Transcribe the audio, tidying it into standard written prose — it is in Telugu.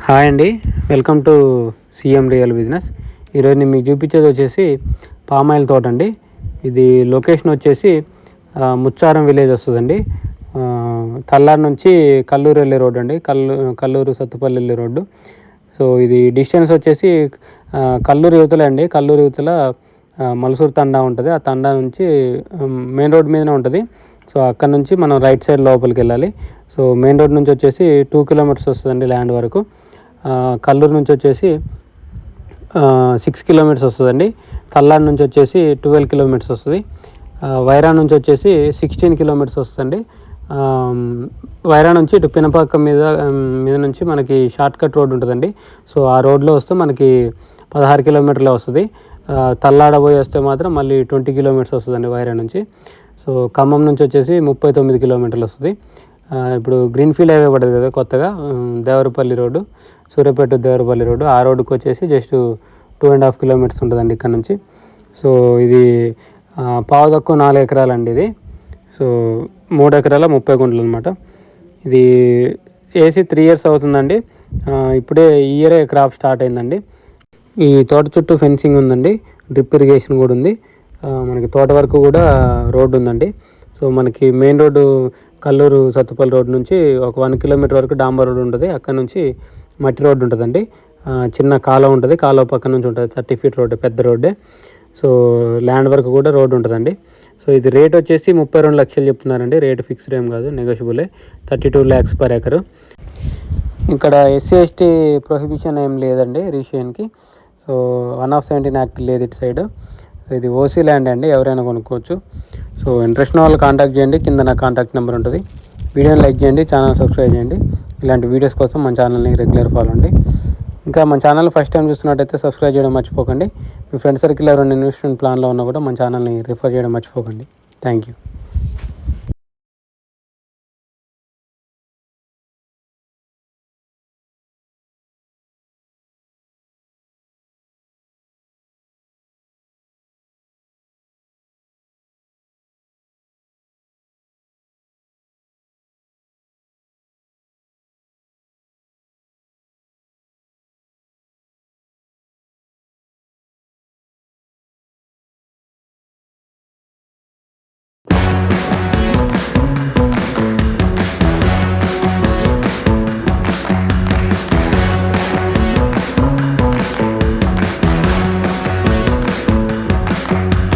హాయ్ అండి, welcome to CM real business. ఈరోజు నేను మీకు చూపించేది వచ్చేసి పామాయిల్ తోట అండి. ఇది లొకేషన్ వచ్చేసి ముచ్చారం విలేజ్ వస్తుందండి. తల్లార్ నుంచి కల్లూరు వెళ్ళే రోడ్డు అండి. కల్లూరు సత్తుపల్లి వెళ్ళే రోడ్డు. సో ఇది డిస్టెన్స్ వచ్చేసి కల్లూరు యువతలే అండి. కల్లూరు యువతల మలసూరు తండా ఉంటుంది. ఆ తండా నుంచి మెయిన్ రోడ్ మీదనే ఉంటుంది. సో అక్కడ నుంచి మనం రైట్ సైడ్ లోపలికి వెళ్ళాలి. సో మెయిన్ రోడ్ నుంచి వచ్చేసి 2 కిలోమీటర్స్ వస్తుందండి ల్యాండ్ వరకు. కల్లూరు నుంచి వచ్చేసి 6 కిలోమీటర్స్ వస్తుందండి. తల్లాడు నుంచి వచ్చేసి 12 కిలోమీటర్స్ వస్తుంది. వైరా నుంచి వచ్చేసి 16 కిలోమీటర్స్ వస్తుందండి. వైరా నుంచి ఇటు పినపాక మీద నుంచి మనకి షార్ట్ కట్ రోడ్ ఉంటుందండి. సో ఆ రోడ్లో వస్తే మనకి 16 కిలోమీటర్లే వస్తుంది. తల్లాడ పోయి వస్తే మాత్రం మళ్ళీ 20 కిలోమీటర్స్ వస్తుందండి వైరా నుంచి. సో ఖమ్మం నుంచి వచ్చేసి 39 కిలోమీటర్లు వస్తుంది. ఇప్పుడు గ్రీన్ఫీల్డ్ హైవే పడ్డది కదా కొత్తగా, దేవరపల్లి రోడ్డు, సూర్యాపేట దేవరపల్లి రోడ్డు. ఆ రోడ్డుకి వచ్చేసి జస్ట్ 2.5 కిలోమీటర్స్ ఉంటుందండి ఇక్కడ నుంచి. సో ఇది పావు తక్కువ 4 ఎకరాలండి ఇది. సో 3 ఎకరాల 30 గుంటలు అనమాట. ఇది వేసి 3 ఇయర్స్ అవుతుందండి. ఇప్పుడే ఈ ఇయరే క్రాప్ స్టార్ట్ అయిందండి. ఈ తోట చుట్టూ ఫెన్సింగ్ ఉందండి, డ్రిప్ ఇరిగేషన్ కూడా ఉంది. మనకి తోట వరకు కూడా రోడ్డు ఉందండి. సో మనకి main road Kalluru Sathupalli road నుంచి ఒక 1 కిలోమీటర్ వరకు డాంబర్ రోడ్ ఉంటుంది. అక్కడ నుంచి మట్టి రోడ్డు ఉంటుందండి. చిన్న కాలువ ఉంటుంది, కాలువ పక్క నుంచి ఉంటుంది 30 ఫీట్ రోడ్డు, పెద్ద రోడ్డే. సో ల్యాండ్ వరకు కూడా రోడ్డు ఉంటుందండి. సో ఇది రేట్ వచ్చేసి 32 లక్షలు చెప్తున్నారండి. రేటు ఫిక్స్డ్ ఏం కాదు, నెగోషియబులే. 32 lakhs per acre. ఇక్కడ SC/ST ప్రొహిబిషన్ ఏం లేదండి రిజిస్ట్రేషన్కి. సో 117 యాక్ట్ లేదు ఇటు సైడ్. సో ఇది ఓసీ ల్యాండ్ అండి, ఎవరైనా కొనుక్కోవచ్చు. సో ఇంట్రెస్ట్ ఉన్న వాళ్ళు కాంటాక్ట్ చేయండి, కింద నా కాంటాక్ట్ నెంబర్ ఉంటుంది. వీడియోని లైక్ చేయండి, ఛానల్ సబ్స్క్రైబ్ చేయండి. ఇలాంటి వీడియోస్ కోసం మన ఛానల్ని రెగ్యులర్ ఫాలో అండి. ఇంకా మన ఛానల్ ఫస్ట్ టైం చూస్తున్నట్టయితే సబ్స్క్రైబ్ చేయడం మర్చిపోకండి. మీ ఫ్రెండ్ సర్కిల్ ఎవరైనా ఇన్వెస్ట్మెంట్ ప్లాన్లో ఉన్నా కూడా మన ఛానల్ని రిఫర్ చేయడం మర్చిపోకండి. Thank you.